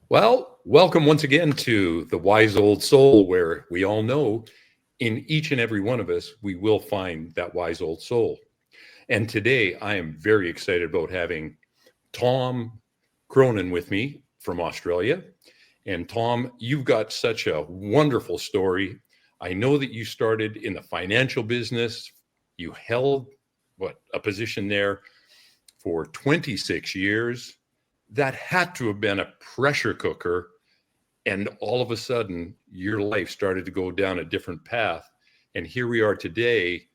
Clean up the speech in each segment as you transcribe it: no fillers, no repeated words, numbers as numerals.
Well, welcome once again to the Wise Old Soul, where we all know in each and every one of us, we will find that wise old soul. And today I am very excited about having Tom Cronin with me from Australia. And Tom, you've got such a wonderful story. I know that you started in the financial business. You held a position there for 26 years. That had to have been a pressure cooker. And all of a sudden, your life started to go down a different path. And here we are today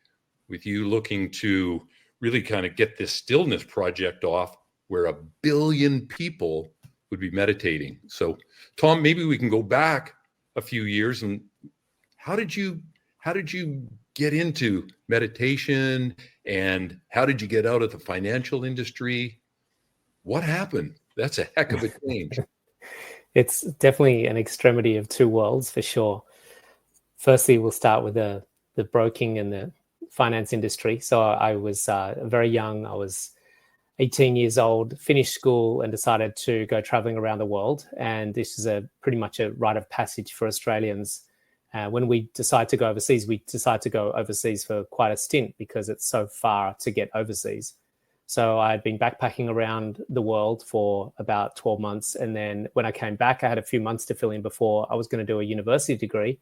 with you looking to really kind of get this stillness project off where 1 billion people would be meditating. So, Tom, maybe we can go back a few years and how did you get into meditation, and how did you get out of the financial industry? What happened? That's a heck of a change. It's definitely an extremity of two worlds for sure. Firstly, we'll start with the broking and the finance industry. So I was very young. I was 18 years old, finished school and decided to go traveling around the world. And this is pretty much a rite of passage for Australians. When we decide to go overseas, we decide to go overseas for quite a stint because it's so far to get overseas. So I'd been backpacking around the world for about 12 months. And then when I came back, I had a few months to fill in before I was going to do a university degree.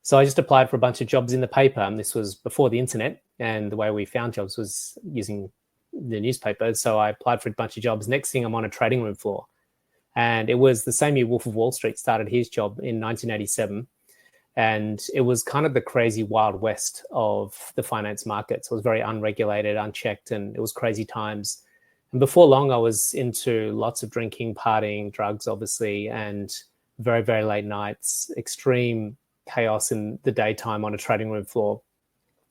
So I just applied for a bunch of jobs in the paper. And this was before the internet. And the way we found jobs was using the newspaper. So I applied for a bunch of jobs. Next thing, I'm on a trading room floor. And it was the same year Wolf of Wall Street started his job in 1987. And it was kind of the crazy Wild West of the finance markets. It was very unregulated, unchecked, and it was crazy times. And before long, I was into lots of drinking, partying, drugs, obviously, and very, very late nights, extreme chaos in the daytime on a trading room floor.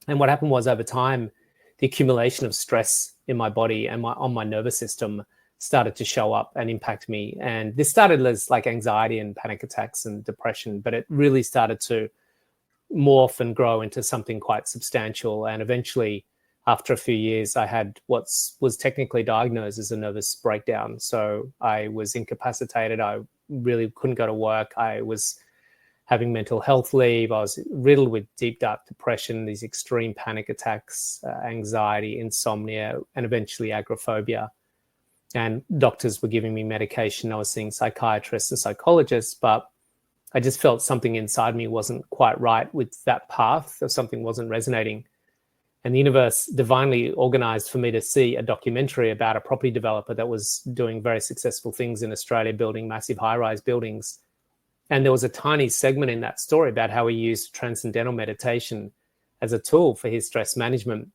And what happened was over time, the accumulation of stress in my body and on my nervous system started to show up and impact me. And this started as like anxiety and panic attacks and depression, but it really started to morph and grow into something quite substantial. And eventually, after a few years, I had what was technically diagnosed as a nervous breakdown. So I was incapacitated. I really couldn't go to work. I was having mental health leave. I was riddled with deep, dark depression, these extreme panic attacks, anxiety, insomnia, and eventually agoraphobia. And doctors were giving me medication. I was seeing psychiatrists and psychologists, but I just felt something inside me wasn't quite right with that path, or something wasn't resonating. And the universe divinely organized for me to see a documentary about a property developer that was doing very successful things in Australia, building massive high-rise buildings. And there was a tiny segment in that story about how he used transcendental meditation as a tool for his stress management.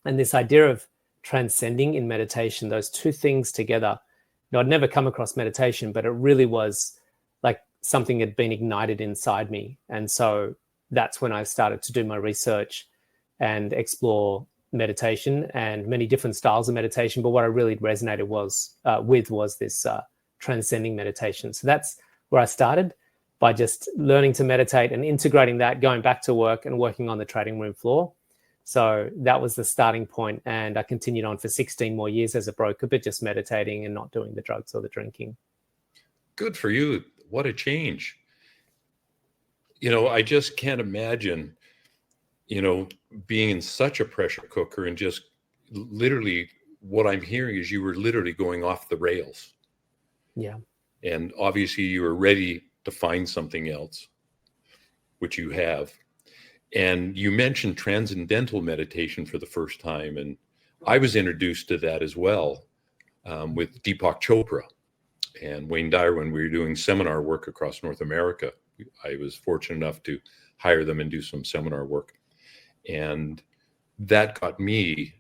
And this idea of transcending in meditation, those two things together. I'd never come across meditation, but it really was like something had been ignited inside me. And so that's when I started to do my research and explore meditation and many different styles of meditation. But what I really resonated with was this transcending meditation. So that's where I started, by just learning to meditate and integrating that, going back to work and working on the trading room floor. So that was the starting point, and I continued on for 16 more years as a broker, but just meditating and not doing the drugs or the drinking. Good for you. What a change. I just can't imagine, being in such a pressure cooker, and just literally what I'm hearing is you were literally going off the rails. Yeah. And obviously you were ready to find something else, which you have. And you mentioned transcendental meditation for the first time. And I was introduced to that as well with Deepak Chopra and Wayne Dyer when we were doing seminar work across North America. I was fortunate enough to hire them and do some seminar work. And that got me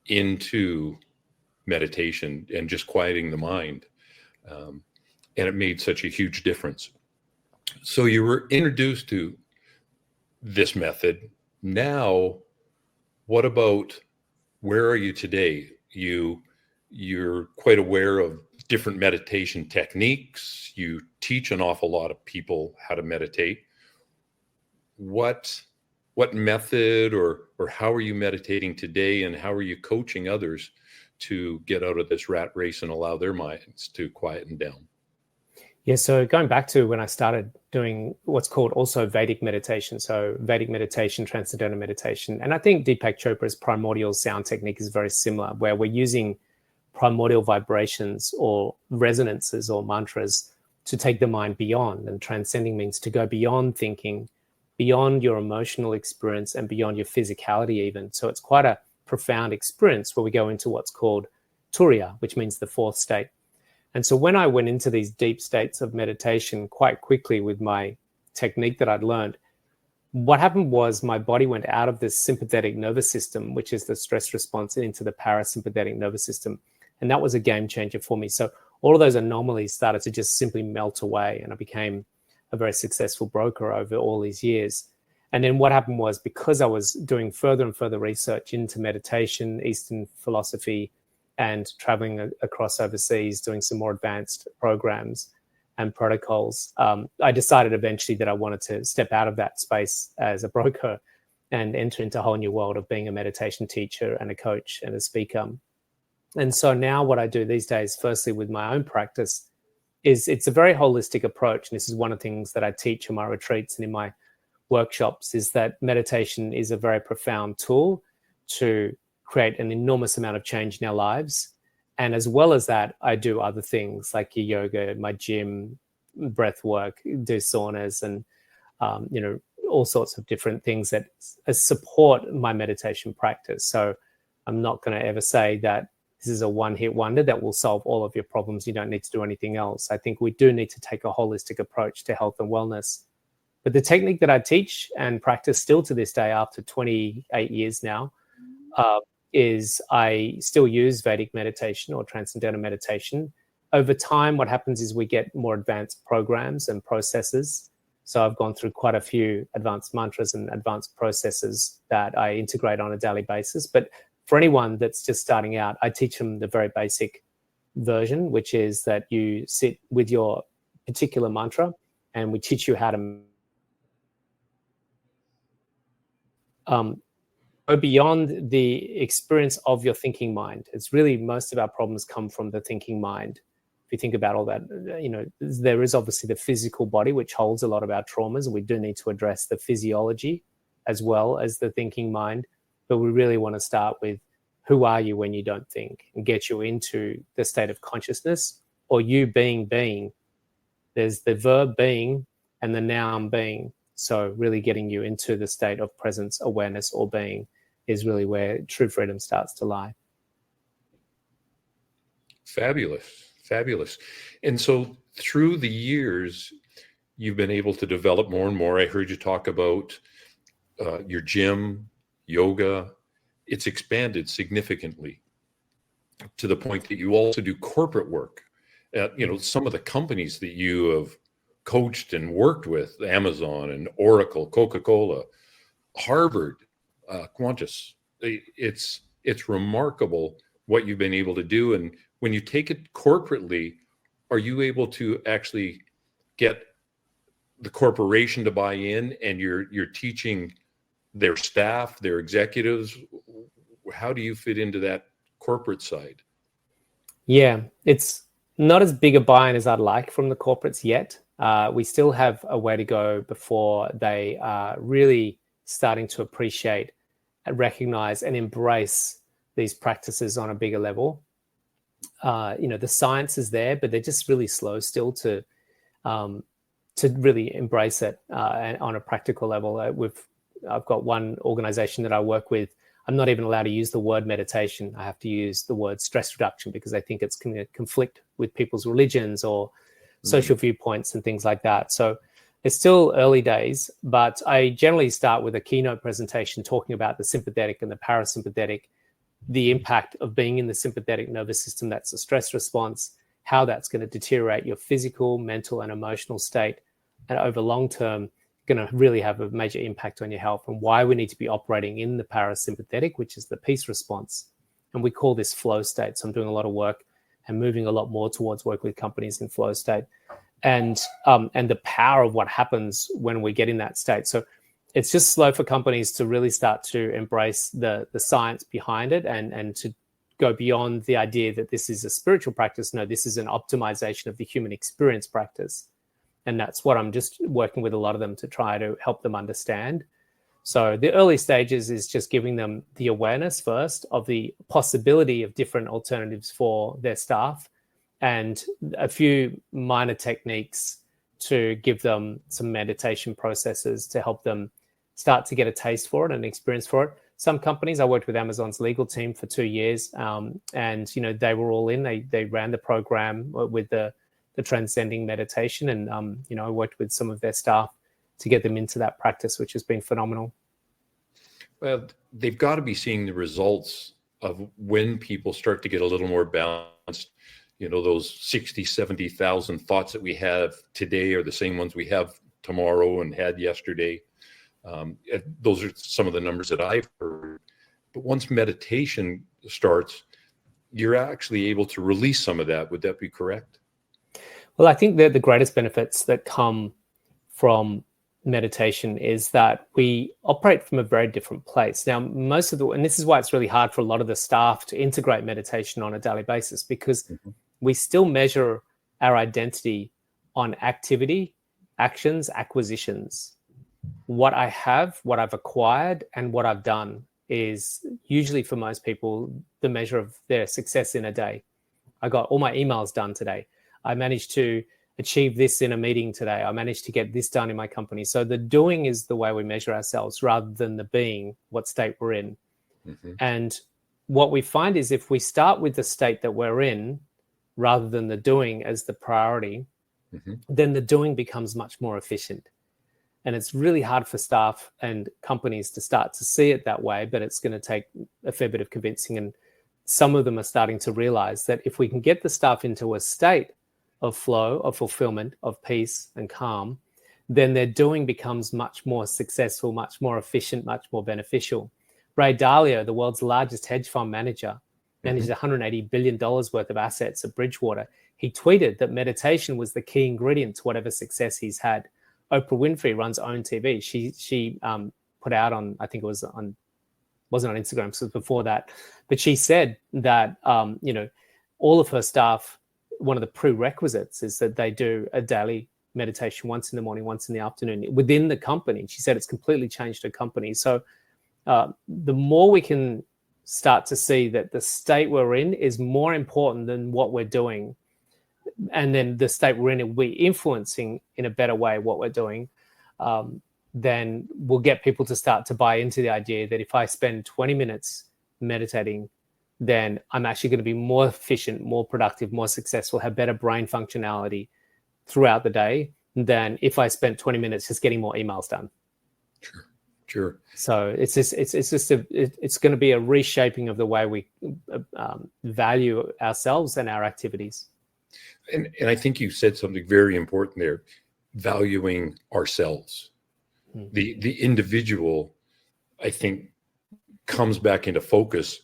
into meditation and just quieting the mind. And it made such a huge difference. So you were introduced to this method. Now, what about, where are you today? You're quite aware of different meditation techniques. You teach an awful lot of people how to meditate. What method or how are you meditating today, and how are you coaching others to get out of this rat race and allow their minds to quieten down? Yeah, so going back to when I started doing what's called also Vedic meditation, so Vedic meditation, transcendental meditation, and I think Deepak Chopra's primordial sound technique is very similar, where we're using primordial vibrations or resonances or mantras to take the mind beyond. And transcending means to go beyond thinking, beyond your emotional experience, and beyond your physicality even. So it's quite a profound experience where we go into what's called Turiya, which means the fourth state. And so when I went into these deep states of meditation quite quickly with my technique that I'd learned, what happened was my body went out of this sympathetic nervous system, which is the stress response, into the parasympathetic nervous system. And that was a game changer for me. So all of those anomalies started to just simply melt away. And I became a very successful broker over all these years. And then what happened was, because I was doing further and further research into meditation, Eastern philosophy, and traveling across overseas, doing some more advanced programs and protocols, I decided eventually that I wanted to step out of that space as a broker and enter into a whole new world of being a meditation teacher and a coach and a speaker. And so now what I do these days, firstly with my own practice, is it's a very holistic approach. And this is one of the things that I teach in my retreats and in my workshops, is that meditation is a very profound tool to create an enormous amount of change in our lives. And as well as that, I do other things like yoga, my gym, breath work, do saunas, and all sorts of different things that support my meditation practice. So I'm not going to ever say that this is a one-hit wonder that will solve all of your problems. You don't need to do anything else. I think we do need to take a holistic approach to health and wellness. But the technique that I teach and practice still to this day, after 28 years now, is I still use Vedic meditation or transcendental meditation. Over time, what happens is we get more advanced programs and processes. So I've gone through quite a few advanced mantras and advanced processes that I integrate on a daily basis. But for anyone that's just starting out, I teach them the very basic version, which is that you sit with your particular mantra, and we teach you how to go beyond the experience of your thinking mind. It's really, most of our problems come from the thinking mind. If you think about all that, there is obviously the physical body, which holds a lot of our traumas, and we do need to address the physiology as well as the thinking mind. But we really want to start with, who are you when you don't think, and get you into the state of consciousness, or you being. There's the verb being and the noun being. So really getting you into the state of presence, awareness, or being is really where true freedom starts to lie. Fabulous. And so through the years, you've been able to develop more and more. I heard you talk about your gym, yoga. It's expanded significantly to the point that you also do corporate work at, some of the companies that you have coached and worked with, Amazon and Oracle, Coca-Cola, Harvard, Qantas. It's remarkable what you've been able to do. And when you take it corporately, are you able to actually get the corporation to buy in, and you're teaching their staff, their executives? How do you fit into that corporate side? Yeah, it's not as big a buy-in as I'd like from the corporates yet. We still have a way to go before they are really starting to appreciate and recognize and embrace these practices on a bigger level. The science is there, but they're just really slow still to really embrace it on a practical level. I've got one organization that I work with. I'm not even allowed to use the word meditation. I have to use the word stress reduction, because I think it's going to conflict with people's religions or social viewpoints and things like that. So it's still early days, but I generally start with a keynote presentation talking about the sympathetic and the parasympathetic, the impact of being in the sympathetic nervous system, that's a stress response, how that's going to deteriorate your physical, mental, and emotional state, and over long term, going to really have a major impact on your health, and why we need to be operating in the parasympathetic, which is the peace response. And we call this flow state. So I'm doing a lot of work and moving a lot more towards work with companies in flow state, and the power of what happens when we get in that state. So it's just slow for companies to really start to embrace the science behind it and to go beyond the idea that this is a spiritual practice. No, this is an optimization of the human experience practice. And that's what I'm just working with a lot of them to try to help them understand. So the early stages is just giving them the awareness first of the possibility of different alternatives for their staff, and a few minor techniques to give them some meditation processes to help them start to get a taste for it and experience for it. Some companies, I worked with Amazon's legal team for 2 years, and they were all in. They ran the program with the transcending meditation, and I worked with some of their staff to get them into that practice, which has been phenomenal. Well, they've got to be seeing the results of when people start to get a little more balanced. Those 60, 70,000 thoughts that we have today are the same ones we have tomorrow and had yesterday. Those are some of the numbers that I've heard. But once meditation starts, you're actually able to release some of that. Would that be correct? Well, I think that the greatest benefits that come from meditation is that we operate from a very different place. Now, and this is why it's really hard for a lot of the staff to integrate meditation on a daily basis, because we still measure our identity on activity, actions, acquisitions. What I have, what I've acquired, and what I've done is usually, for most people, the measure of their success in a day. I got all my emails done today. I managed to achieve this in a meeting today. I managed to get this done in my company. So the doing is the way we measure ourselves, rather than the being, what state we're in. And what we find is, if we start with the state that we're in, rather than the doing as the priority, then the doing becomes much more efficient. And it's really hard for staff and companies to start to see it that way, but it's going to take a fair bit of convincing. And some of them are starting to realize that if we can get the staff into a state of flow, of fulfillment, of peace and calm, then their doing becomes much more successful, much more efficient, much more beneficial. Ray Dalio, the world's largest hedge fund manager, managed $180 billion worth of assets at Bridgewater. He tweeted that meditation was the key ingredient to whatever success he's had. Oprah Winfrey runs OWN TV. She put out on, I think it was on, wasn't on Instagram, so it was before that, but she said that, all of her staff, one of the prerequisites is that they do a daily meditation once in the morning, once in the afternoon within the company. She said it's completely changed her company. So the more we can start to see that the state we're in is more important than what we're doing, and then the state we're in, we're influencing in a better way what we're doing, then we'll get people to start to buy into the idea that if I spend 20 minutes meditating, then I'm actually going to be more efficient, more productive, more successful, have better brain functionality throughout the day than if I spent 20 minutes just getting more emails done. Sure. So it's going to be a reshaping of the way we value ourselves and our activities. And I think you said something very important there, valuing ourselves. The individual, I think, comes back into focus,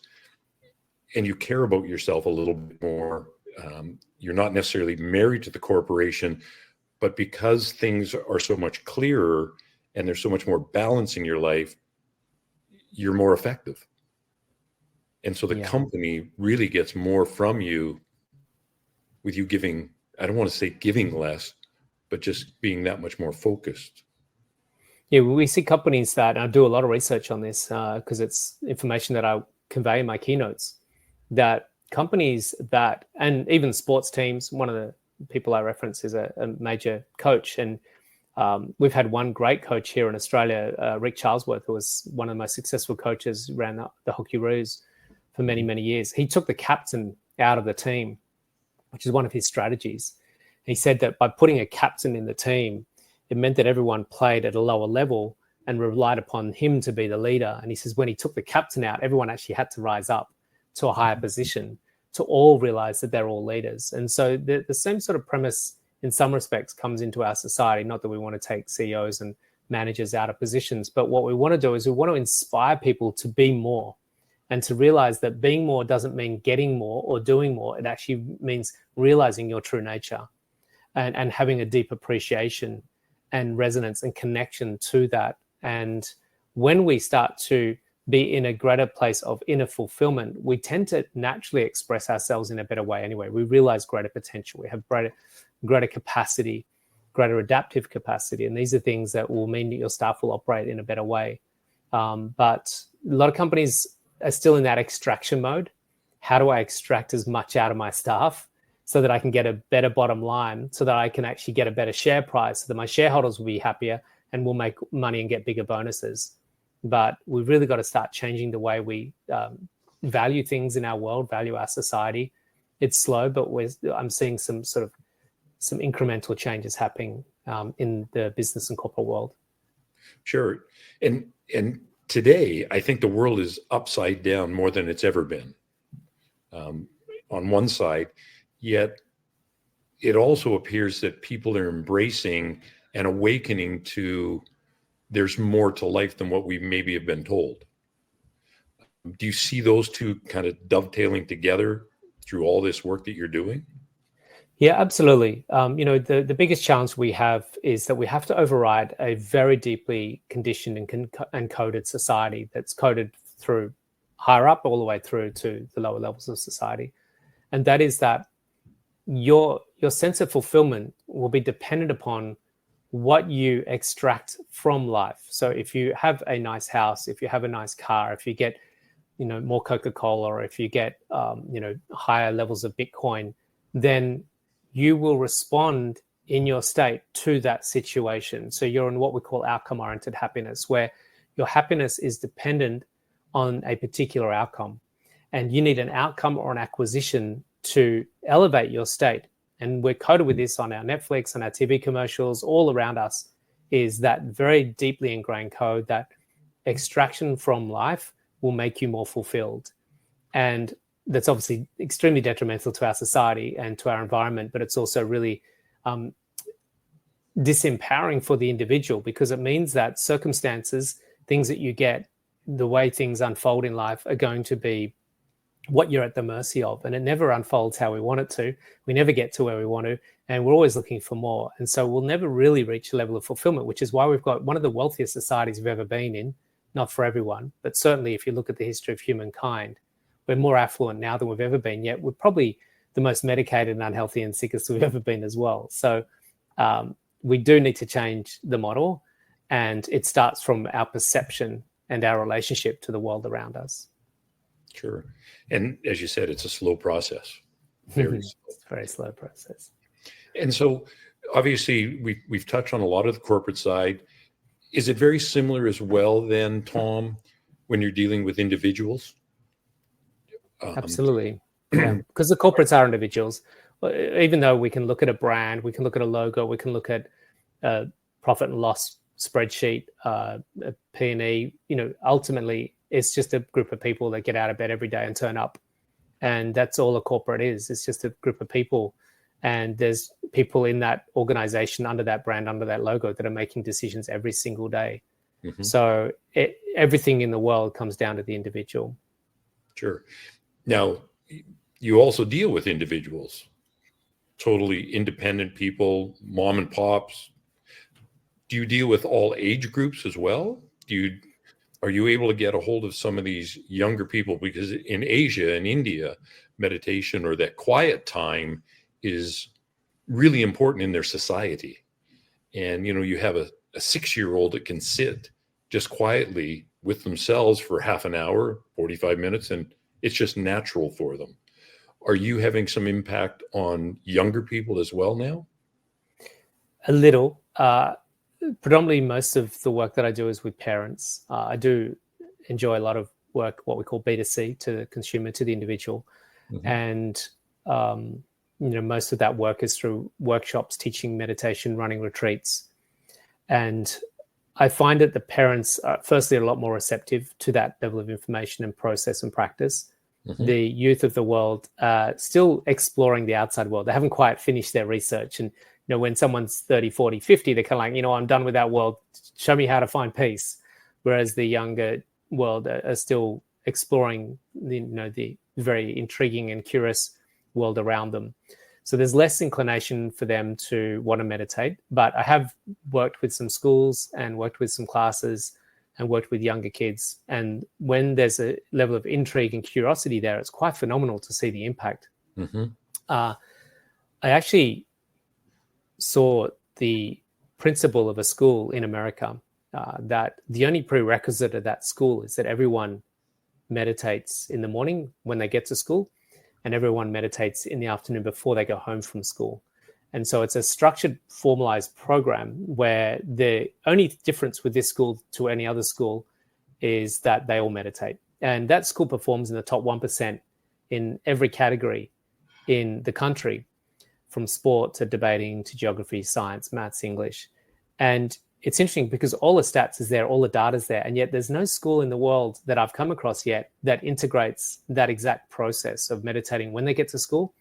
and you care about yourself a little bit more. You're not necessarily married to the corporation, but because things are so much clearer and there's so much more balance in your life, you're more effective. And so the company really gets more from you with you giving, I don't want to say giving less, but just being that much more focused. Yeah, we see companies that, and I do a lot of research on this because it's information that I convey in my keynotes, that companies that, and even sports teams, one of the people I reference is a major coach, and we've had one great coach here in Australia, Rick Charlesworth, who was one of the most successful coaches, ran the Hockeyroos for many, many years. He took the captain out of the team, which is one of his strategies. He said that by putting a captain in the team, it meant that everyone played at a lower level and relied upon him to be the leader. And he says when he took the captain out, everyone actually had to rise up to a higher position to all realize that they're all leaders. And so the same sort of premise in some respects comes into our society. Not that we want to take CEOs and managers out of positions, but what we want to do is we want to inspire people to be more, and to realize that being more doesn't mean getting more or doing more. It actually means realizing your true nature and having a deep appreciation and resonance and connection to that. And when we start to be in a greater place of inner fulfillment, we tend to naturally express ourselves in a better way anyway. We realize greater potential. We have greater capacity, greater adaptive capacity. And these are things that will mean that your staff will operate in a better way. But a lot of companies are still in that extraction mode. How do I extract as much out of my staff so that I can get a better bottom line, so that I can actually get a better share price, so that my shareholders will be happier and will make money and get bigger bonuses? But we've really got to start changing the way we value things in our world, value our society. It's slow, but I'm seeing some incremental changes happening in the business and corporate world. Sure. And today, I think the world is upside down more than it's ever been. On one side, yet it also appears that people are embracing and awakening to there's more to life than what we maybe have been told. Do you see those two kind of dovetailing together through all this work that you're doing? Yeah, absolutely. The biggest challenge we have is that we have to override a very deeply conditioned and coded society that's coded through higher up all the way through to the lower levels of society. And that is that your sense of fulfillment will be dependent upon what you extract from life. So if you have a nice house, if you have a nice car, if you get, more Coca-Cola, or if you get, higher levels of Bitcoin, then you will respond in your state to that situation. So you're in what we call outcome-oriented happiness, where your happiness is dependent on a particular outcome. And you need an outcome or an acquisition to elevate your state. And we're coded with this on our Netflix and our TV commercials all around us, is that very deeply ingrained code that extraction from life will make you more fulfilled. And that's obviously extremely detrimental to our society and to our environment, but it's also really disempowering for the individual, because it means that circumstances, things that you get, the way things unfold in life are going to be what you're at the mercy of. And it never unfolds how we want it to. We never get to where we want to, and we're always looking for more. And so we'll never really reach a level of fulfillment, which is why we've got one of the wealthiest societies we've ever been in. Not for everyone, but certainly if you look at the history of humankind, we're more affluent now than we've ever been, yet we're probably the most medicated and unhealthy and sickest we've ever been as well. So we do need to change the model, and it starts from our perception and our relationship to the world around us. Sure. And as you said, it's a slow process. Very slow. It's a very slow process. And so obviously we've touched on a lot of the corporate side. Is it very similar as well then, Tom, when you're dealing with individuals? Absolutely. Yeah, because the corporates are individuals. Even though we can look at a brand, we can look at a logo, we can look at a profit and loss spreadsheet, a P&E, ultimately it's just a group of people that get out of bed every day and turn up. And that's all a corporate is. It's just a group of people. And there's people in that organization, under that brand, under that logo, that are making decisions every single day. Mm-hmm. So everything in the world comes down to the individual. Sure. Now, you also deal with individuals, totally independent people, mom and pops. Do you deal with all age groups as well? Are you able to get a hold of some of these younger people? Because in Asia and India, meditation or that quiet time is really important in their society. And, you have a 6-year-old that can sit just quietly with themselves for half an hour, 45 minutes, and it's just natural for them. Are you having some impact on younger people as well now? A little. Predominantly, most of the work that I do is with parents. I do enjoy a lot of work, what we call B2C, to the consumer, to the individual. Mm-hmm. And, most of that work is through workshops, teaching meditation, running retreats. And I find that the parents are firstly a lot more receptive to that level of information and process and practice. Mm-hmm. The youth of the world are still exploring the outside world. They haven't quite finished their research. And, when someone's 30, 40, 50, they're kind of like, I'm done with that world. Show me how to find peace. Whereas the younger world are still exploring the very intriguing and curious world around them. So there's less inclination for them to want to meditate. But I have worked with some schools and worked with some classes and worked with younger kids. And when there's a level of intrigue and curiosity there, it's quite phenomenal to see the impact. I actually saw the principal of a school in America that the only prerequisite of that school is that everyone meditates in the morning when they get to school, and everyone meditates in the afternoon before they go home from school. And so it's a structured, formalized program where the only difference with this school to any other school is that they all meditate. And that school performs in the top 1% in every category in the country, from sport to debating to geography, science, maths, English. And it's interesting because all the stats is there, all the data is there, and yet there's no school in the world that I've come across yet that integrates that exact process of meditating when they get to school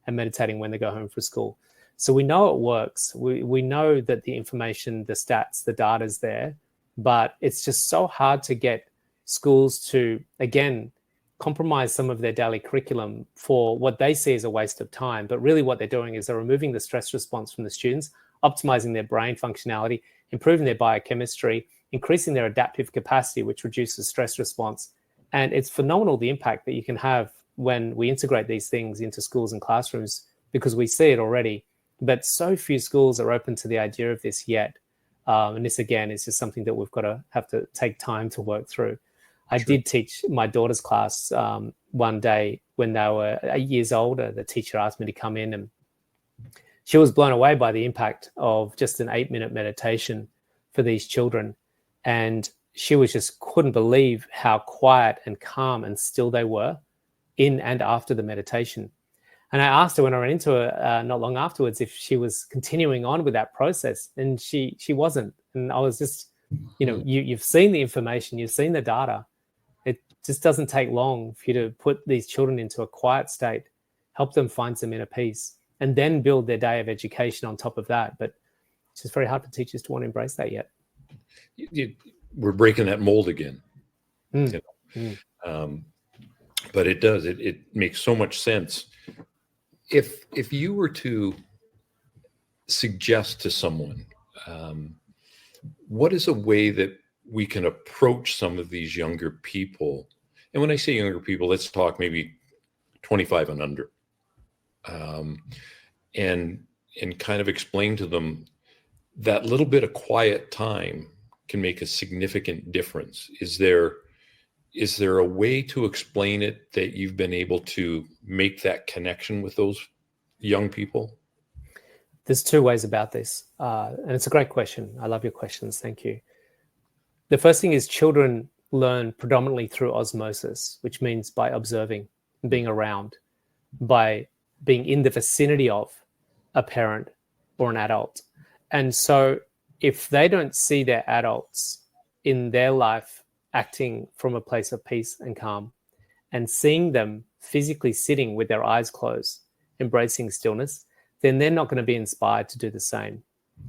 and meditating when they go home from school. So we know it works. We know that the information, the stats, the data is there, but it's just so hard to get schools to, again, compromise some of their daily curriculum for what they see as a waste of time. But really what they're doing is they're removing the stress response from the students, optimizing their brain functionality, improving their biochemistry, increasing their adaptive capacity, which reduces stress response. And it's phenomenal the impact that you can have when we integrate these things into schools and classrooms, because we see it already. But so few schools are open to the idea of this yet. And this, again, is just something that we've got to have to take time to work through. I did teach my daughter's class one day when they were 8 years older. The teacher asked me to come in, and she was blown away by the impact of just an 8-minute meditation for these children. And she was just couldn't believe how quiet and calm and still they were in and after the meditation. And I asked her when I ran into her not long afterwards if she was continuing on with that process, and she wasn't. And I was just, you've seen the information, you've seen the data. It just doesn't take long for you to put these children into a quiet state, help them find some inner peace, and then build their day of education on top of that. But it's just very hard for teachers to want to embrace that yet. We're breaking that mold again. But it does. It makes so much sense. If you were to suggest to someone, what is a way that we can approach some of these younger people? And when I say younger people, let's talk maybe 25 and under, and kind of explain to them that little bit of quiet time can make a significant difference. Is there a way to explain it that you've been able to make that connection with those young people? There's two ways about this. And it's a great question. I love your questions. Thank you. The first thing is children learn predominantly through osmosis, which means by observing, being around, by being in the vicinity of a parent or an adult. And so if they don't see their adults in their life acting from a place of peace and calm, and seeing them physically sitting with their eyes closed, embracing stillness, then they're not going to be inspired to do the same.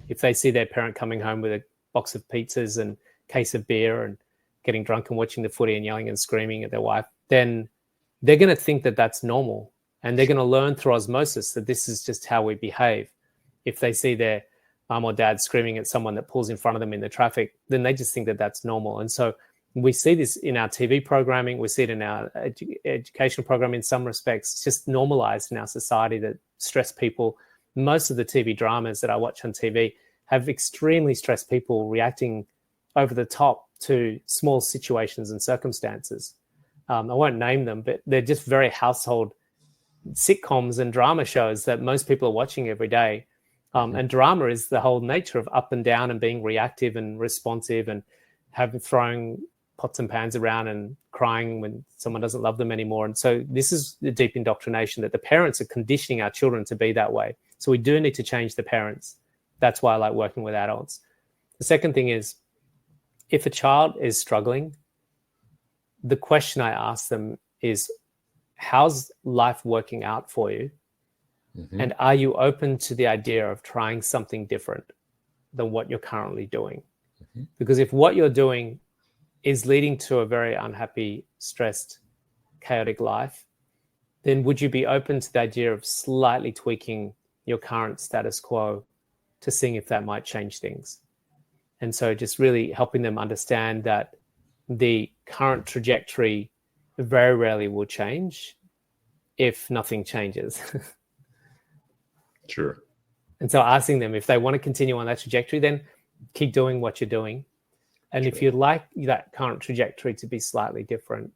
If they see their parent coming home with a box of pizzas and case of beer and getting drunk and watching the footy and yelling and screaming at their wife, then they're going to think that that's normal. And they're going to learn through osmosis that this is just how we behave. If they see their mum or dad screaming at someone that pulls in front of them in the traffic, then they just think that that's normal. And so we see this in our TV programming. We see it in our educational program in some respects. It's just normalized in our society that stressed people, most of the TV dramas that I watch on TV have extremely stressed people reacting over the top to small situations and circumstances. I won't name them, but they're just very household sitcoms and drama shows that most people are watching every day. And drama is the whole nature of up and down and being reactive and responsive and throwing pots and pans around and crying when someone doesn't love them anymore. And so this is the deep indoctrination that the parents are conditioning our children to be that way. So we do need to change the parents. That's why I like working with adults. The second thing is, if a child is struggling, the question I ask them is, how's life working out for you? Mm-hmm. And are you open to the idea of trying something different than what you're currently doing? Mm-hmm. Because if what you're doing is leading to a very unhappy, stressed, chaotic life, then would you be open to the idea of slightly tweaking your current status quo to seeing if that might change things? And so just really helping them understand that the current trajectory very rarely will change if nothing changes. Sure. And so asking them if they want to continue on that trajectory, then keep doing what you're doing. And if you'd like that current trajectory to be slightly different,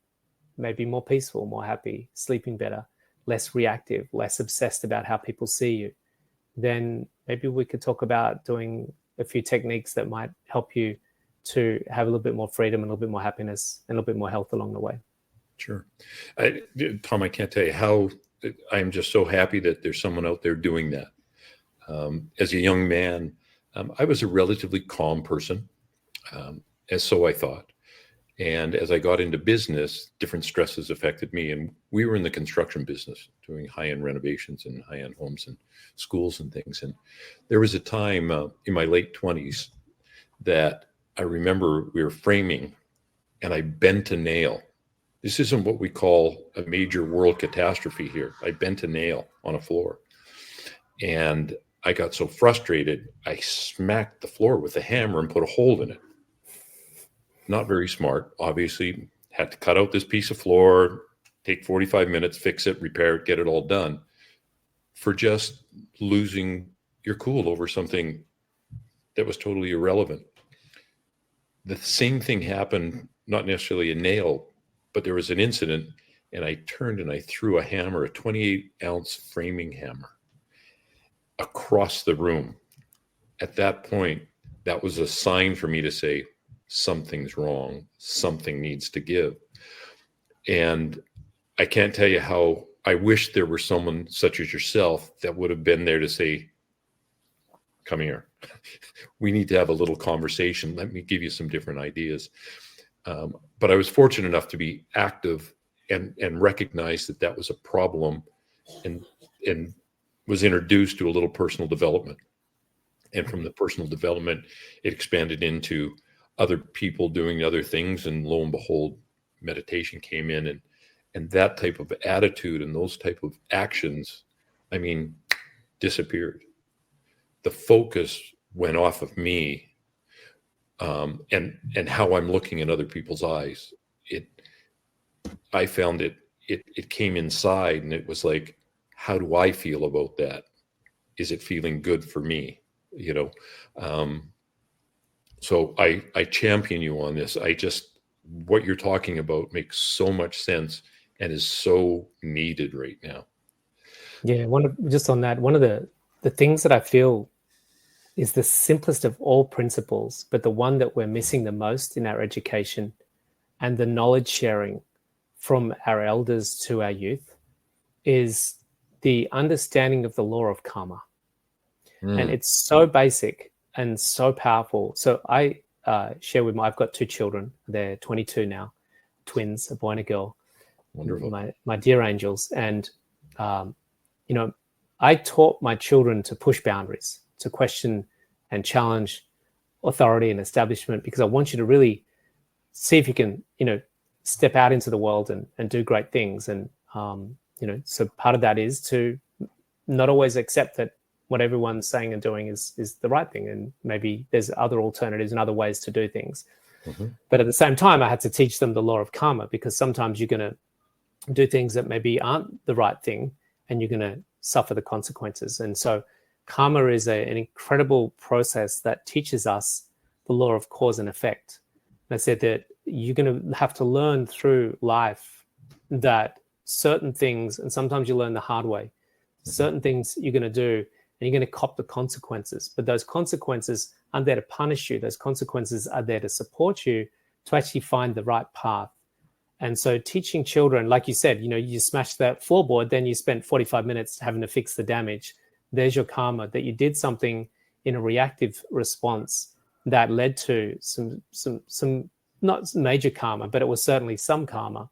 maybe more peaceful, more happy, sleeping better, less reactive, less obsessed about how people see you, then maybe we could talk about doing a few techniques that might help you to have a little bit more freedom, and a little bit more happiness, and a little bit more health along the way. Sure. Tom, I can't tell you how I'm just so happy that there's someone out there doing that. As a young man, I was a relatively calm person, as so I thought. And as I got into business, different stresses affected me. And we were in the construction business, doing high-end renovations and high-end homes and schools and things. And there was a time in my late 20s that I remember we were framing, and I bent a nail. This isn't what we call a major world catastrophe here. I bent a nail on a floor. And I got so frustrated, I smacked the floor with a hammer and put a hole in it. Not very smart, obviously. Had to cut out this piece of floor, take 45 minutes, fix it, repair it, get it all done, for just losing your cool over something that was totally irrelevant. The same thing happened, not necessarily a nail, but there was an incident, and I turned and I threw a hammer, a 28-ounce framing hammer, across the room. At that point, that was a sign for me to say, something's wrong, something needs to give. And I can't tell you how I wish there were someone such as yourself that would have been there to say, come here, we need to have a little conversation. Let me give you some different ideas. But I was fortunate enough to be active and recognize that that was a problem, and was introduced to a little personal development. And from the personal development, it expanded into other people doing other things, and lo and behold, meditation came in, and that type of attitude and those type of actions, I mean, disappeared. The focus went off of me, and how I'm looking in other people's eyes. I found it came inside, and it was like, how do I feel about that? Is it feeling good for me? So I champion you on this. What you're talking about makes so much sense and is so needed right now. Yeah, one of the things that I feel is the simplest of all principles, but the one that we're missing the most in our education and the knowledge sharing from our elders to our youth, is the understanding of the law of karma. And it's so basic and so powerful. So I share with I've got two children. They're 22 now, twins, a boy and a girl. Wonderful. My dear angels. And, I taught my children to push boundaries, to question and challenge authority and establishment, because I want you to really see if you can, step out into the world and do great things. And, so part of that is to not always accept that what everyone's saying and doing is the right thing. And maybe there's other alternatives and other ways to do things. Mm-hmm. But at the same time, I had to teach them the law of karma, because sometimes you're going to do things that maybe aren't the right thing, and you're going to suffer the consequences. And so karma is an incredible process that teaches us the law of cause and effect. And I said that you're going to have to learn through life that certain things, and sometimes you learn the hard way, certain things you're going to do, and you're going to cop the consequences. But those consequences aren't there to punish you. Those consequences are there to support you to actually find the right path. And so teaching children, like you said, you smashed that floorboard, then you spent 45 minutes having to fix the damage. There's your karma, that you did something in a reactive response that led to some not major karma, but it was certainly some karma.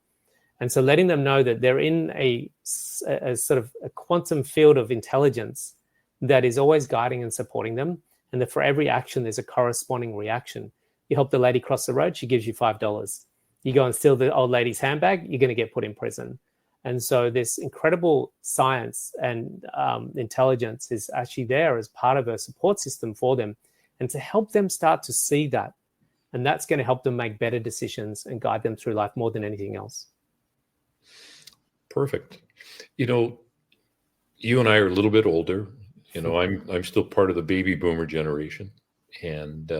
And so letting them know that they're in a sort of a quantum field of intelligence that is always guiding and supporting them, and that for every action, there's a corresponding reaction. You help the lady cross the road, she gives you $5. You go and steal the old lady's handbag, you're going to get put in prison. And so this incredible science and intelligence is actually there as part of a support system for them, and to help them start to see that. And that's going to help them make better decisions and guide them through life more than anything else. Perfect. You know, you and I are a little bit older. You know, I'm still part of the baby boomer generation, and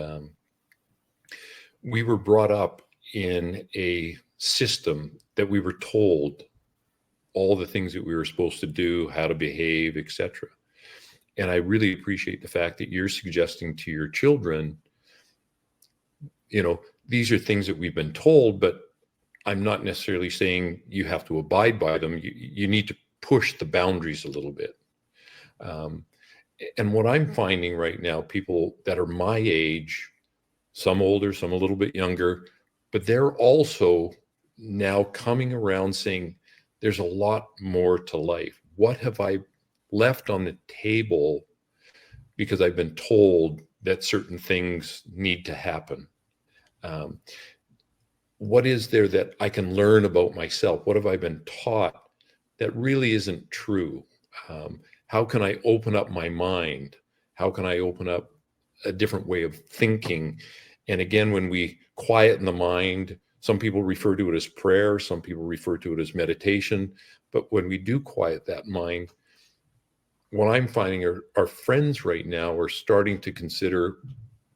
we were brought up in a system that we were told all the things that we were supposed to do, how to behave, etc. And I really appreciate the fact that you're suggesting to your children, you know, these are things that we've been told, but I'm not necessarily saying you have to abide by them. You need to push the boundaries a little bit. And what I'm finding right now, people that are my age, some older, some a little bit younger, but they're also now coming around saying, there's a lot more to life. What have I left on the table because I've been told that certain things need to happen? What is there that I can learn about myself? What have I been taught that really isn't true? How can I open up my mind? How can I open up a different way of thinking? And again, when we quieten the mind, some people refer to it as prayer, some people refer to it as meditation. But when we do quiet that mind, what I'm finding are our friends right now are starting to consider,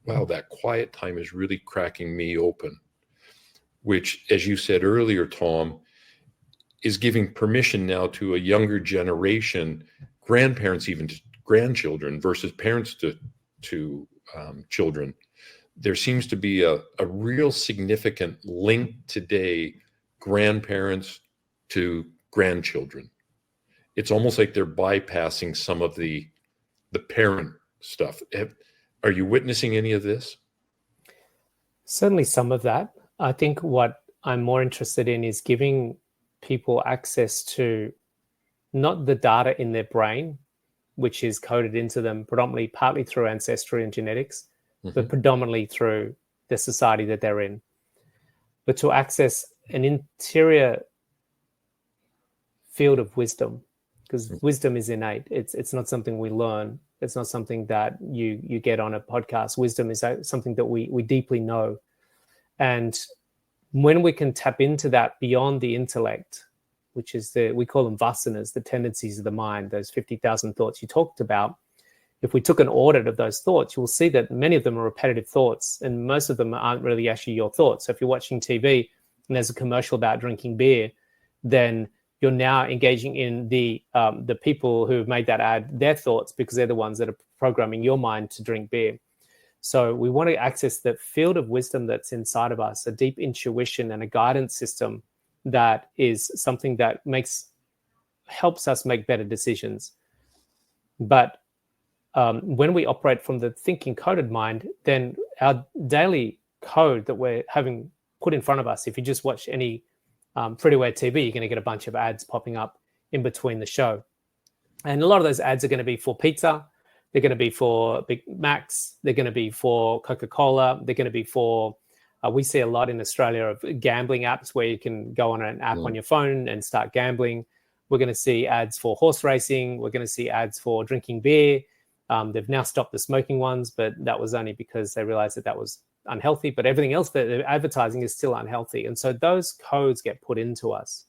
wow, that quiet time is really cracking me open, which, as you said earlier, Tom, is giving permission now to a younger generation, grandparents, even to grandchildren versus parents to children. There seems to be a real significant link today, grandparents to grandchildren. It's almost like they're bypassing some of the parent stuff. Are you witnessing any of this? Certainly some of that. I think what I'm more interested in is giving people access to not the data in their brain, which is coded into them predominantly partly through ancestry and genetics, but predominantly through the society that they're in, but to access an interior field of wisdom, because wisdom is innate. It's not something we learn. It's not something that you get on a podcast. Wisdom is something that we deeply know. And when we can tap into that beyond the intellect, which is we call them vasanas, the tendencies of the mind, those 50,000 thoughts you talked about. If we took an audit of those thoughts, you will see that many of them are repetitive thoughts, and most of them aren't really actually your thoughts. So if you're watching TV and there's a commercial about drinking beer, then you're now engaging in the people who have made that ad, their thoughts, because they're the ones that are programming your mind to drink beer. So we want to access the field of wisdom that's inside of us, a deep intuition and a guidance system that is something that helps us make better decisions. But when we operate from the thinking coded mind, then our daily code that we're having put in front of us, if you just watch any free-to-air TV, you're going to get a bunch of ads popping up in between the show. And a lot of those ads are going to be for pizza. They're going to be for Big Macs. They're going to be for Coca-Cola. They're going to be for, we see a lot in Australia of gambling apps where you can go on an app on your phone and start gambling. We're going to see ads for horse racing. We're going to see ads for drinking beer. They've now stopped the smoking ones, but that was only because they realized that was unhealthy. But everything else that they're advertising is still unhealthy. And so those codes get put into us,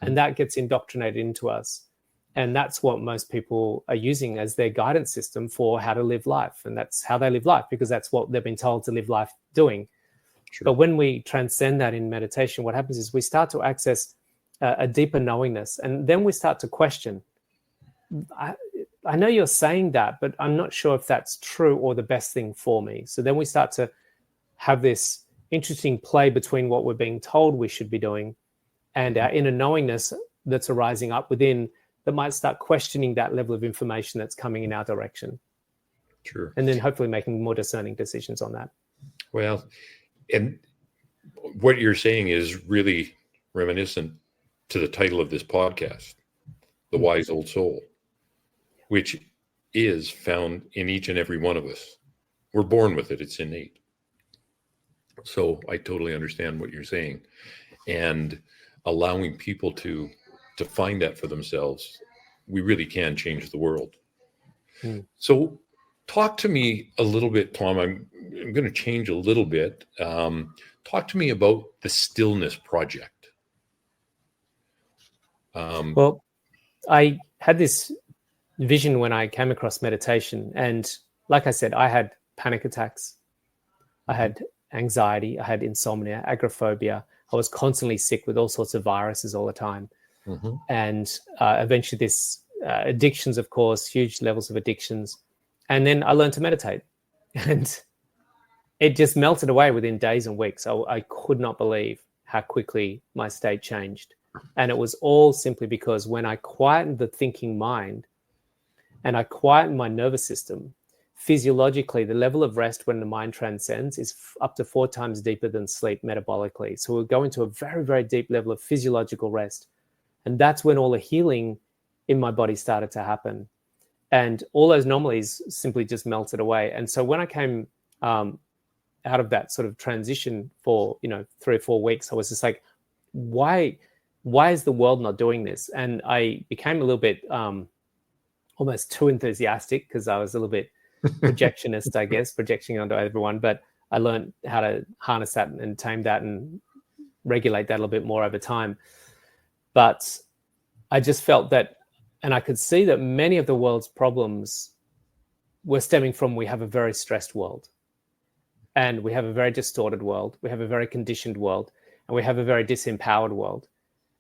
and that gets indoctrinated into us. And that's what most people are using as their guidance system for how to live life. And that's how they live life, because that's what they've been told to live life doing. Sure. But when we transcend that in meditation, what happens is we start to access a deeper knowingness. And then we start to question, I know you're saying that, but I'm not sure if that's true or the best thing for me. So then we start to have this interesting play between what we're being told we should be doing and our inner knowingness that's arising up within, that might start questioning that level of information that's coming in our direction. Sure. And then hopefully making more discerning decisions on that. Well, and what you're saying is really reminiscent to the title of this podcast, The Wise Old Soul, which is found in each and every one of us. We're born with it. It's innate. So I totally understand what you're saying. And allowing people to find that for themselves, we really can change the world. So Talk to me a little bit, Tom. I'm going to change a little bit. Talk to me about the Stillness Project. Well, I had this vision when I came across meditation. And like I said, I had panic attacks, I had anxiety, I had insomnia, agoraphobia. I was constantly sick with all sorts of viruses all the time. Mm-hmm. And eventually this addictions, of course, huge levels of addictions. And then I learned to meditate. And it just melted away within days and weeks. I could not believe how quickly my state changed. And it was all simply because when I quietened the thinking mind and I quietened my nervous system, physiologically, the level of rest when the mind transcends is up to 4 times deeper than sleep metabolically. So we'll go into a very, very deep level of physiological rest. And that's when all the healing in my body started to happen. And all those anomalies simply just melted away. And so when I came out of that sort of transition for 3 or 4 weeks, I was just like, why is the world not doing this? And I became a little bit almost too enthusiastic because I was a little bit projectionist, I guess, projecting onto everyone. But I learned how to harness that and tame that and regulate that a little bit more over time. But I just felt that, and I could see that many of the world's problems were stemming from we have a very stressed world. And we have a very distorted world. We have a very conditioned world. And we have a very disempowered world.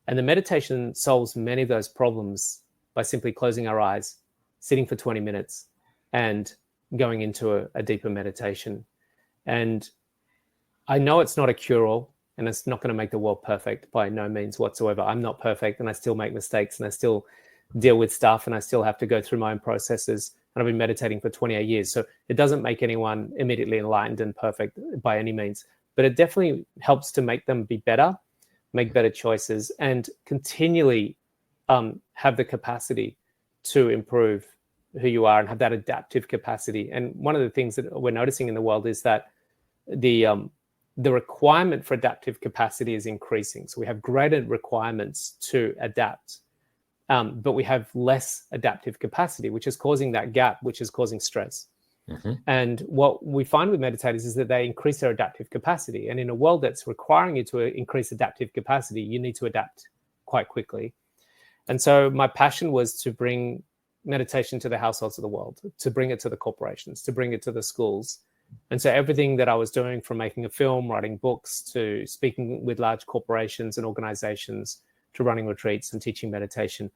And the meditation solves many of those problems by simply closing our eyes, sitting for 20 minutes, and going into a deeper meditation. And I know it's not a cure-all, and it's not going to make the world perfect by no means whatsoever. I'm not perfect, and I still make mistakes, and I still deal with stuff, and I still have to go through my own processes. And I've been meditating for 28 years. So it doesn't make anyone immediately enlightened and perfect by any means, but it definitely helps to make them be better, make better choices, and continually have the capacity to improve who you are and have that adaptive capacity. And one of the things that we're noticing in the world is that the requirement for adaptive capacity is increasing. So we have greater requirements to adapt, but we have less adaptive capacity, which is causing that gap, which is causing stress. Mm-hmm. And what we find with meditators is that they increase their adaptive capacity. And in a world that's requiring you to increase adaptive capacity, you need to adapt quite quickly. And so my passion was to bring meditation to the households of the world, to bring it to the corporations, to bring it to the schools. And so everything that I was doing, from making a film, writing books, to speaking with large corporations and organizations, to running retreats and teaching meditation,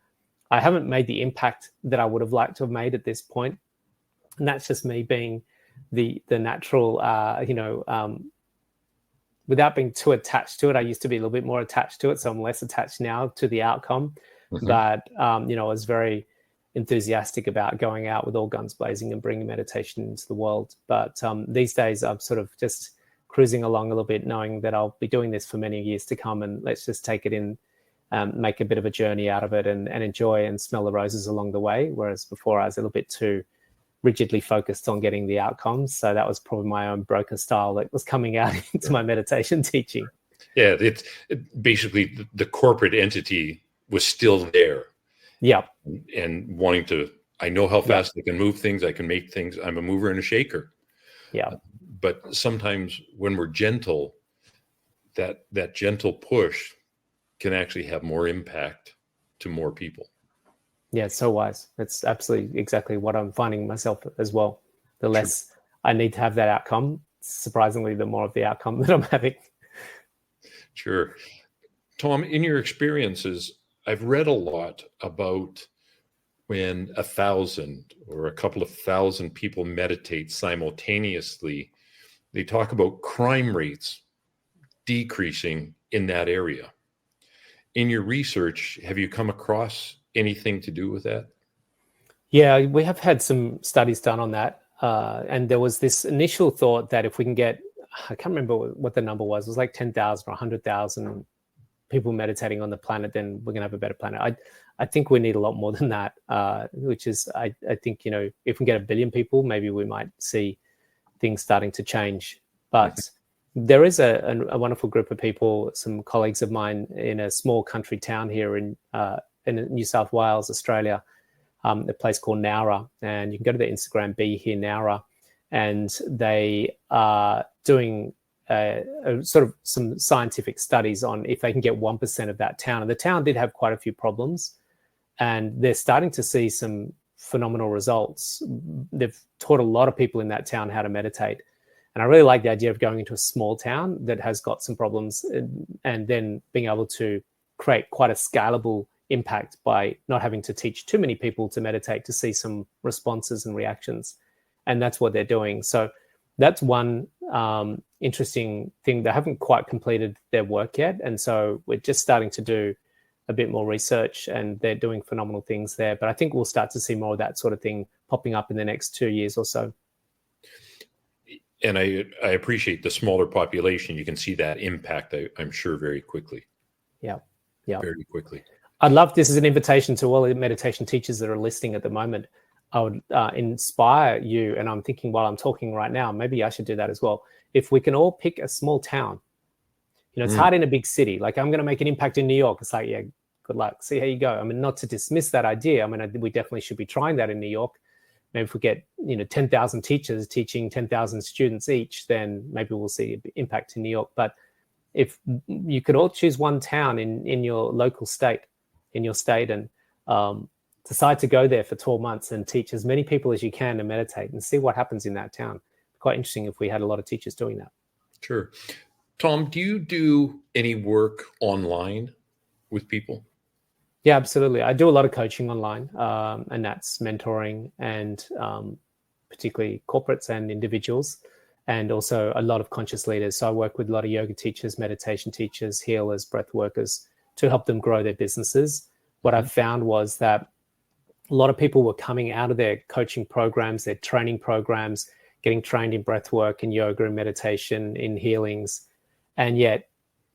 I haven't made the impact that I would have liked to have made at this point. And that's just me being the natural, without being too attached to it. I used to be a little bit more attached to it, so I'm less attached now to the outcome. Mm-hmm. But, I was very enthusiastic about going out with all guns blazing and bringing meditation into the world. But these days I'm sort of just cruising along a little bit, knowing that I'll be doing this for many years to come, and let's just take it in, make a bit of a journey out of it, and enjoy and smell the roses along the way. Whereas before I was a little bit too rigidly focused on getting the outcomes. So that was probably my own broker style that was coming out into my meditation teaching. Yeah, it basically the corporate entity was still there. Yeah. And wanting to, I know how fast I can move things. I can make things. I'm a mover and a shaker. Yeah. But sometimes when we're gentle, that gentle push can actually have more impact to more people. Yeah, so wise. That's absolutely exactly what I'm finding myself as well. The less I need to have that outcome, surprisingly, the more of the outcome that I'm having. Sure. Tom, in your experiences, I've read a lot about when 1,000 or a couple of thousand people meditate simultaneously, they talk about crime rates decreasing in that area. In your research, have you come across anything to do with that? Yeah, we have had some studies done on that. And there was this initial thought that if we can get, I can't remember what the number was, it was like 10,000 or 100,000 people meditating on the planet, then we're going to have a better planet. I think we need a lot more than that, which is, I think, if we get 1 billion people, maybe we might see things starting to change. But there is a wonderful group of people, some colleagues of mine in a small country town here in New South Wales, Australia, a place called Nowra, and you can go to their Instagram, Be Here Nowra, and they are doing sort of some scientific studies on if they can get 1% of that town. And the town did have quite a few problems, and they're starting to see some phenomenal results. They've taught a lot of people in that town how to meditate. And I really like the idea of going into a small town that has got some problems and then being able to create quite a scalable impact by not having to teach too many people to meditate to see some responses and reactions. And that's what they're doing. So that's one interesting thing. They haven't quite completed their work yet. And so we're just starting to do a bit more research, and they're doing phenomenal things there. But I think we'll start to see more of that sort of thing popping up in the next 2 years or so. And I appreciate the smaller population. You can see that impact, I'm sure, very quickly. Yeah. Very quickly. I'd love, this is an invitation to all the meditation teachers that are listening at the moment. I would inspire you, and I'm thinking while I'm talking right now, maybe I should do that as well. If we can all pick a small town, it's hard in a big city. Like, I'm going to make an impact in New York. It's like, yeah, good luck. See how you go. I mean, not to dismiss that idea. I mean, we definitely should be trying that in New York. Maybe if we get 10,000 teachers teaching 10,000 students each, then maybe we'll see an impact in New York. But if you could all choose one town in your local state, in your state, and decide to go there for 12 months and teach as many people as you can to meditate and see what happens in that town. Quite interesting if we had a lot of teachers doing that. Sure. Tom, do you do any work online with people? Yeah, absolutely. I do a lot of coaching online, and that's mentoring and particularly corporates and individuals, and also a lot of conscious leaders. So I work with a lot of yoga teachers, meditation teachers, healers, breath workers to help them grow their businesses. What I've found was that a lot of people were coming out of their coaching programs, their training programs, getting trained in breath work and yoga and meditation, in healings, and yet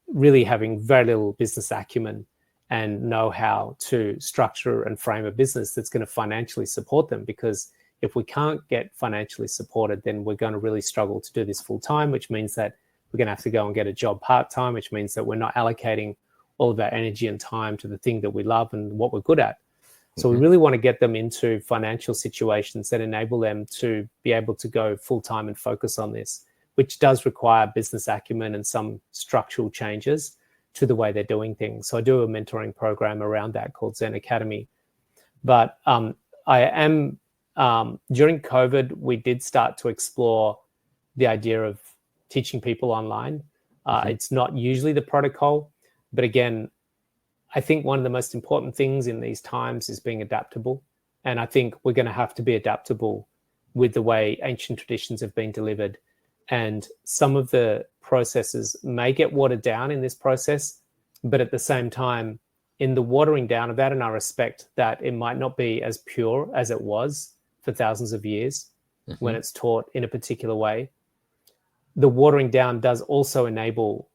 really having very little business acumen and know how to structure and frame a business that's going to financially support them. Because if we can't get financially supported, then we're going to really struggle to do this full time, which means that we're going to have to go and get a job part time, which means that we're not allocating all of our energy and time to the thing that we love and what we're good at. So we really want to get them into financial situations that enable them to be able to go full time and focus on this, which does require business acumen and some structural changes to the way they're doing things. So I do a mentoring program around that called Zen Academy. But I am, during COVID, we did start to explore the idea of teaching people online. It's not usually the protocol, but again, I think one of the most important things in these times is being adaptable. And I think we're going to have to be adaptable with the way ancient traditions have been delivered. And some of the processes may get watered down in this process, but at the same time, in the watering down of that, and I respect that it might not be as pure as it was for thousands of years when it's taught in a particular way, the watering down does also enable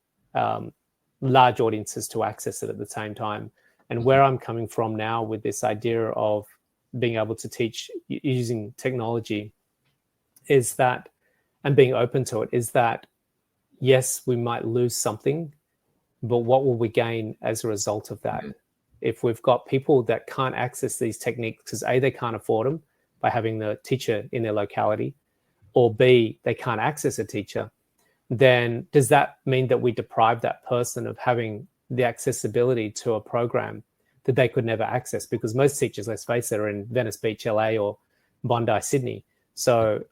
large audiences to access it at the same time. And where I'm coming from now with this idea of being able to teach using technology is that, and being open to it, is that, yes, we might lose something, but what will we gain as a result of that? If we've got people that can't access these techniques because A, they can't afford them by having the teacher in their locality, or B, they can't access a teacher, then does that mean that we deprive that person of having the accessibility to a program that they could never access? Because most teachers, let's face it, are in Venice Beach, LA, or Bondi, Sydney. So,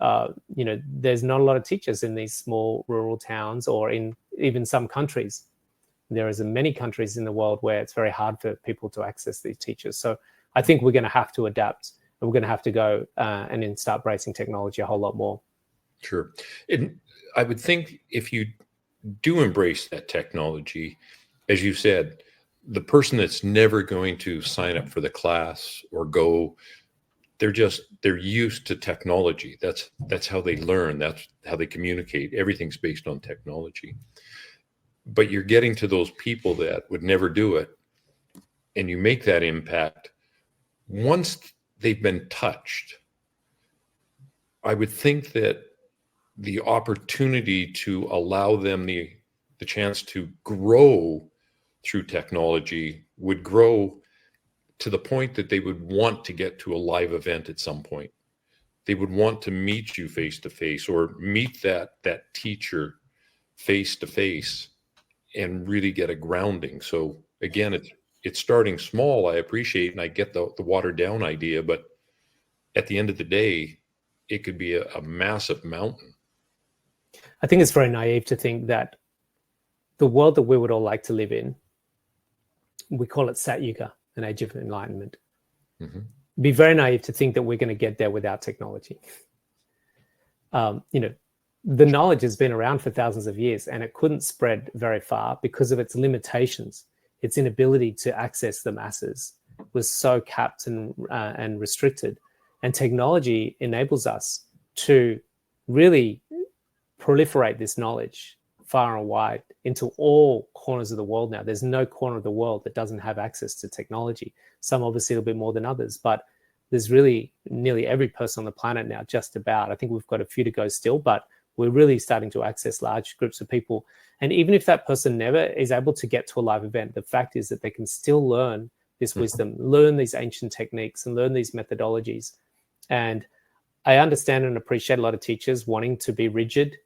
there's not a lot of teachers in these small rural towns, or in even some countries. There is many countries in the world where it's very hard for people to access these teachers. So I think we're going to have to adapt, and we're going to have to go and then start bracing technology a whole lot more. Sure. And I would think if you do embrace that technology, as you said, the person that's never going to sign up for the class or go, they're used to technology. That's how they learn. That's how they communicate. Everything's based on technology. But you're getting to those people that would never do it, and you make that impact. Once they've been touched, I would think that the opportunity to allow them the chance to grow through technology would grow to the point that they would want to get to a live event at some point. They would want to meet you face to face, or meet that teacher face to face, and really get a grounding. So again, it's starting small. I appreciate, and I get the watered down idea, but at the end of the day, it could be a massive mountain. I think it's very naive to think that the world that we would all like to live in, we call it Sat Yuga, an age of enlightenment. Mm-hmm. Be very naive to think that we're going to get there without technology. The knowledge has been around for thousands of years, and it couldn't spread very far because of its limitations. Its inability to access the masses was so capped and restricted. And technology enables us to really proliferate this knowledge far and wide into all corners of the world now. There's no corner of the world that doesn't have access to technology. Some obviously a little bit more than others, but there's really nearly every person on the planet now, just about. I think we've got a few to go still, but we're really starting to access large groups of people. And even if that person never is able to get to a live event, the fact is that they can still learn this wisdom, learn these ancient techniques, and learn these methodologies. And I understand and appreciate a lot of teachers wanting to be rigid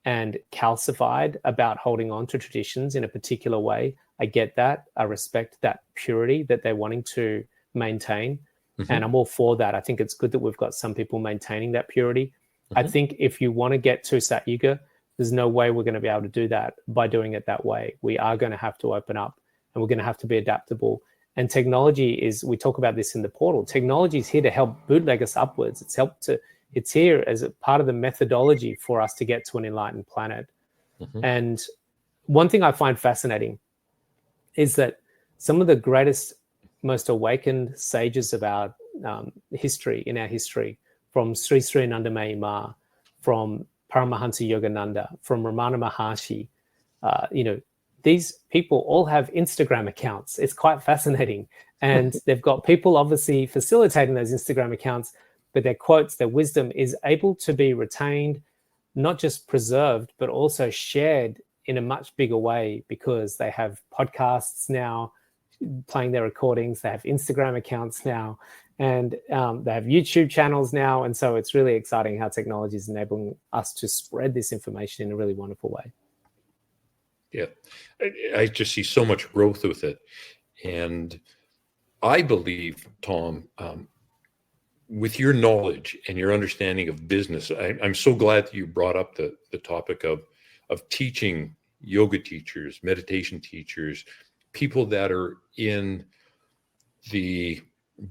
and calcified about holding on to traditions in a particular way. I get that. I respect that purity that they're wanting to maintain. Mm-hmm. And I'm all for that. I think it's good that we've got some people maintaining that purity. Mm-hmm. I think if you want to get to Sat Yuga, there's no way we're going to be able to do that by doing it that way. We are going to have to open up, and we're going to have to be adaptable. And technology is, we talk about this in the portal, technology is here to help bootleg us upwards. It's here as a part of the methodology for us to get to an enlightened planet. Mm-hmm. And one thing I find fascinating is that some of the greatest, most awakened sages of our history, from Sri Sri Anandamayee Ma, from Paramahansa Yogananda, from Ramana Maharshi, these people all have Instagram accounts. It's quite fascinating. And they've got people obviously facilitating those Instagram accounts, but their quotes, their wisdom is able to be retained, not just preserved, but also shared in a much bigger way, because they have podcasts now playing their recordings, they have Instagram accounts now, and they have YouTube channels now. And so it's really exciting how technology is enabling us to spread this information in a really wonderful way. Yeah, I just see so much growth with it. And I believe, Tom, with your knowledge and your understanding of business, I'm so glad that you brought up the topic of teaching yoga teachers, meditation teachers, people that are in the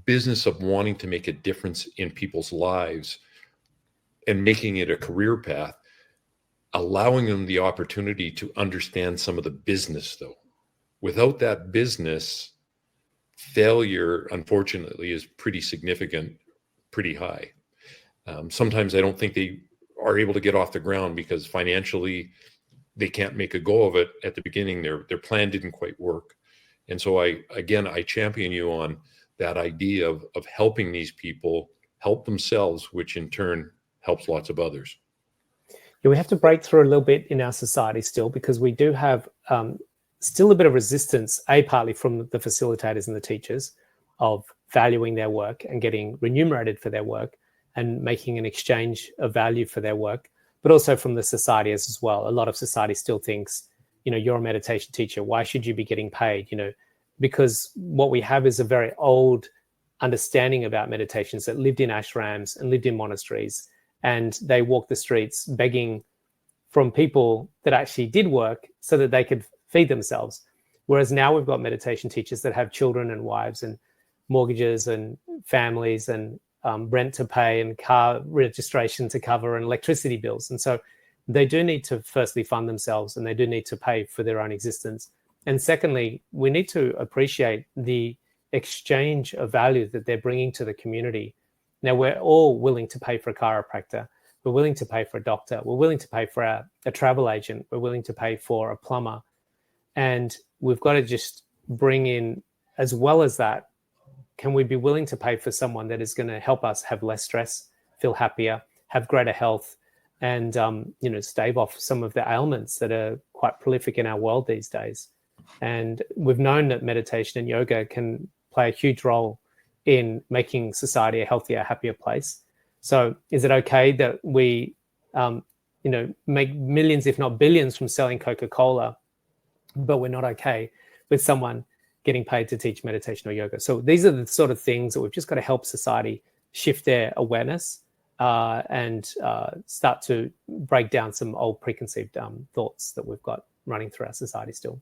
business of wanting to make a difference in people's lives and making it a career path, allowing them the opportunity to understand some of the business, though. Without that business, failure, unfortunately, is pretty significant, pretty high. Sometimes I don't think they are able to get off the ground because financially they can't make a go of it at the beginning. Their plan didn't quite work. And so I champion you on that idea of helping these people help themselves, which in turn helps lots of others. Yeah, we have to break through a little bit in our society still, because we do have still a bit of resistance, partly from the facilitators and the teachers, of valuing their work and getting remunerated for their work and making an exchange of value for their work, but also from the society as well. A lot of society still thinks, you're a meditation teacher, why should you be getting paid? Because what we have is a very old understanding about meditations that lived in ashrams and lived in monasteries, and they walked the streets begging from people that actually did work so that they could feed themselves. Whereas now we've got meditation teachers that have children and wives and mortgages and families and rent to pay and car registration to cover and electricity bills. And so they do need to firstly fund themselves, and they do need to pay for their own existence. And secondly, we need to appreciate the exchange of value that they're bringing to the community. Now, we're all willing to pay for a chiropractor. We're willing to pay for a doctor. We're willing to pay for a travel agent. We're willing to pay for a plumber. And we've got to just bring in, as well as that, can we be willing to pay for someone that is going to help us have less stress, feel happier, have greater health, and stave off some of the ailments that are quite prolific in our world these days. And we've known that meditation and yoga can play a huge role in making society a healthier, happier place. So is it okay that we, make millions, if not billions, from selling Coca-Cola, but we're not okay with someone getting paid to teach meditation or yoga? So these are the sort of things that we've just got to help society shift their awareness and start to break down some old preconceived thoughts that we've got running through our society still.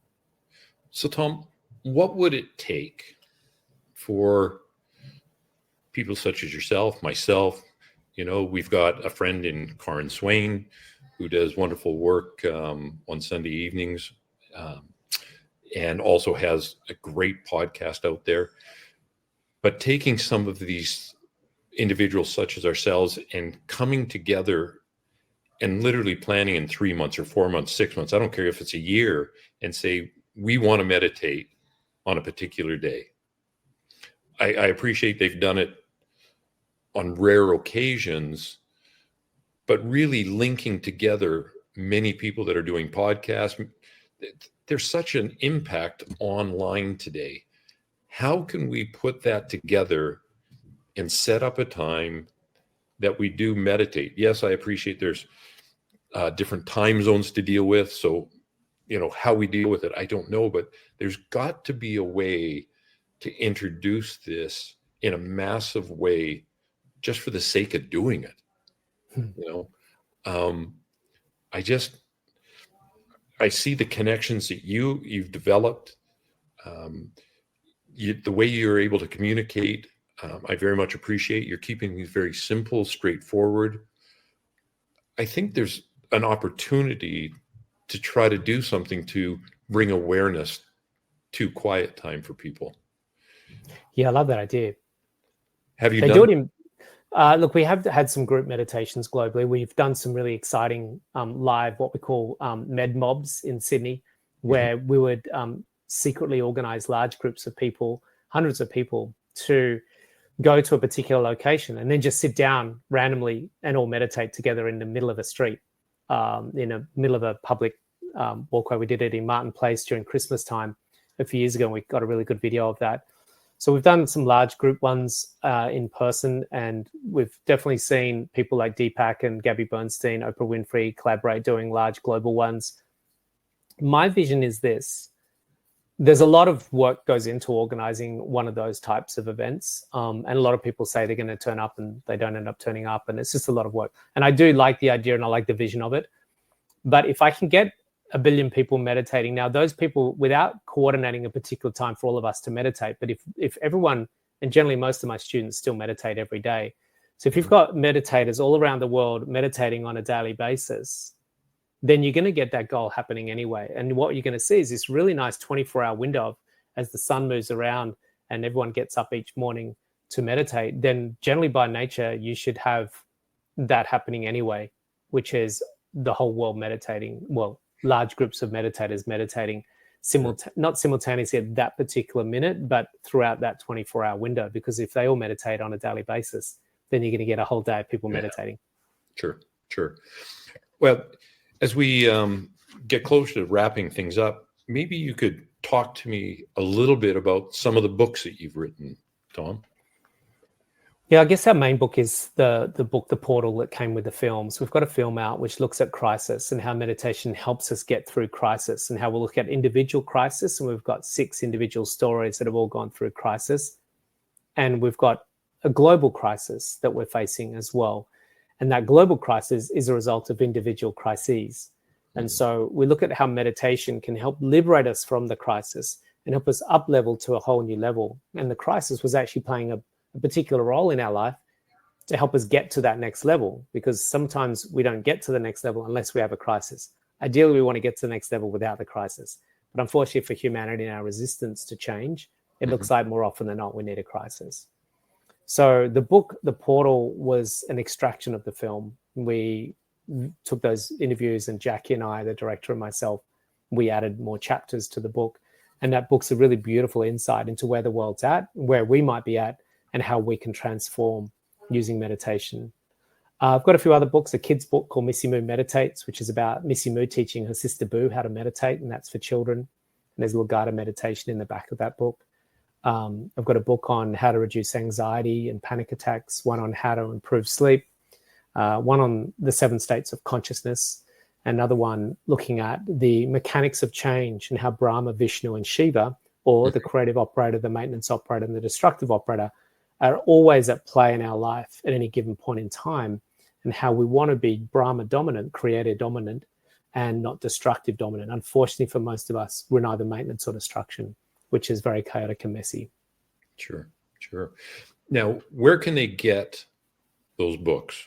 So, Tom, what would it take for people such as yourself, myself? We've got a friend in Karin Swain who does wonderful work on Sunday evenings and also has a great podcast out there. But taking some of these individuals such as ourselves and coming together and literally planning in 3 months or 4 months, 6 months, I don't care if it's a year, and say, we want to meditate on a particular day. I appreciate they've done it on rare occasions, but really linking together many people that are doing podcasts. There's such an impact online today. How can we put that together and set up a time that we do meditate? Yes, I appreciate there's different time zones to deal with. So, how we deal with it, I don't know, but there's got to be a way to introduce this in a massive way just for the sake of doing it. I see the connections that you've developed, the way you're able to communicate. I very much appreciate you're keeping these very simple, straightforward. I think there's an opportunity to try to do something to bring awareness to quiet time for people. Yeah, I love that idea. Have you they done do it in look, we have had some group meditations globally. We've done some really exciting live, what we call med mobs in Sydney, where we would secretly organize large groups of people, hundreds of people, to go to a particular location and then just sit down randomly and all meditate together in the middle of a street, in the middle of a public walkway. We did it in Martin Place during Christmas time a few years ago, and we got a really good video of that. So we've done some large group ones in person, and we've definitely seen people like Deepak and Gabby Bernstein, Oprah Winfrey collaborate doing large global ones. My vision is this. There's a lot of work goes into organizing one of those types of events. And a lot of people say they're going to turn up and they don't end up turning up. And it's just a lot of work. And I do like the idea and I like the vision of it. But if I can get 1 billion people meditating, now those people, without coordinating a particular time for all of us to meditate, but if everyone, and generally most of my students still meditate every day. So if you've got meditators all around the world meditating on a daily basis, then you're going to get that goal happening anyway. And what you're going to see is this really nice 24-hour window as the sun moves around and everyone gets up each morning to meditate. Then generally by nature, you should have that happening anyway, which is the whole world meditating. Well, large groups of meditators meditating not simultaneously at that particular minute, but throughout that 24-hour window. Because if they all meditate on a daily basis, then you're going to get a whole day of people meditating. Sure. Well, as we get closer to wrapping things up, maybe you could talk to me a little bit about some of the books that you've written, Tom. Yeah, I guess our main book is the book, The Portal, that came with the film. So we've got a film out which looks at crisis and how meditation helps us get through crisis, and how we'll look at individual crisis. And we've got 6 individual stories that have all gone through crisis. And we've got a global crisis that we're facing as well. And that global crisis is a result of individual crises. And so we look at how meditation can help liberate us from the crisis and help us up level to a whole new level. And the crisis was actually playing a particular role in our life to help us get to that next level, because sometimes we don't get to the next level unless we have a crisis. Ideally, we want to get to the next level without the crisis. But unfortunately for humanity and our resistance to change, it looks like more often than not we need a crisis. So the book, The Portal, was an extraction of the film. We took those interviews, and Jackie and I, the director and myself, we added more chapters to the book. And that book's a really beautiful insight into where the world's at, where we might be at, and how we can transform using meditation. I've got a few other books, a kid's book called Missy Moo Meditates, which is about Missy Moo teaching her sister Boo how to meditate, and that's for children. And there's a little guided meditation in the back of that book. I've got a book on how to reduce anxiety and panic attacks, one on how to improve sleep, one on the 7 states of consciousness, another one looking at the mechanics of change and how Brahma, Vishnu, and Shiva, or the creative operator, the maintenance operator, and the destructive operator, are always at play in our life at any given point in time, and how we want to be Brahma dominant, creator dominant, and not destructive dominant. Unfortunately, for most of us, we're neither maintenance or destruction, which is very chaotic and messy. Sure. Now, where can they get those books?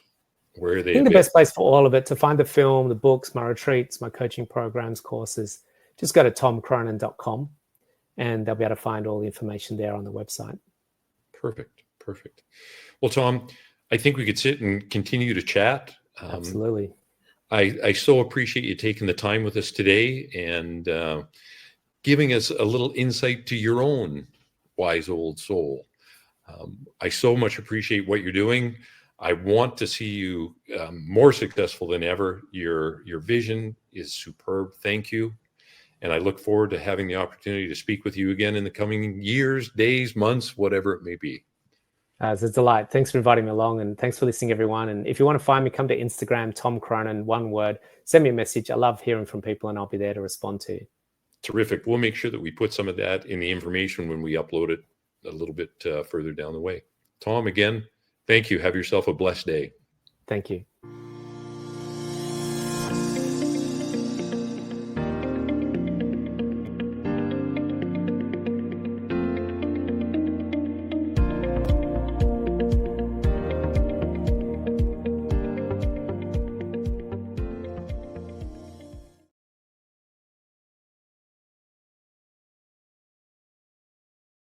Where are they? I think the best place for all of it, to find the film, the books, my retreats, my coaching programs, courses, just go to tomcronin.com and they'll be able to find all the information there on the website. Perfect. Well, Tom, I think we could sit and continue to chat. Absolutely. I so appreciate you taking the time with us today and giving us a little insight to your own wise old soul. I so much appreciate what you're doing. I want to see you more successful than ever. Your vision is superb. Thank you. And I look forward to having the opportunity to speak with you again in the coming years, days, months, whatever it may be. It's a delight. Thanks for inviting me along, and thanks for listening, everyone. And if you want to find me, come to Instagram, Tom Cronin, one word. Send me a message. I love hearing from people, and I'll be there to respond to you. Terrific. We'll make sure that we put some of that in the information when we upload it a little bit further down the way. Tom, again, thank you. Have yourself a blessed day. Thank you.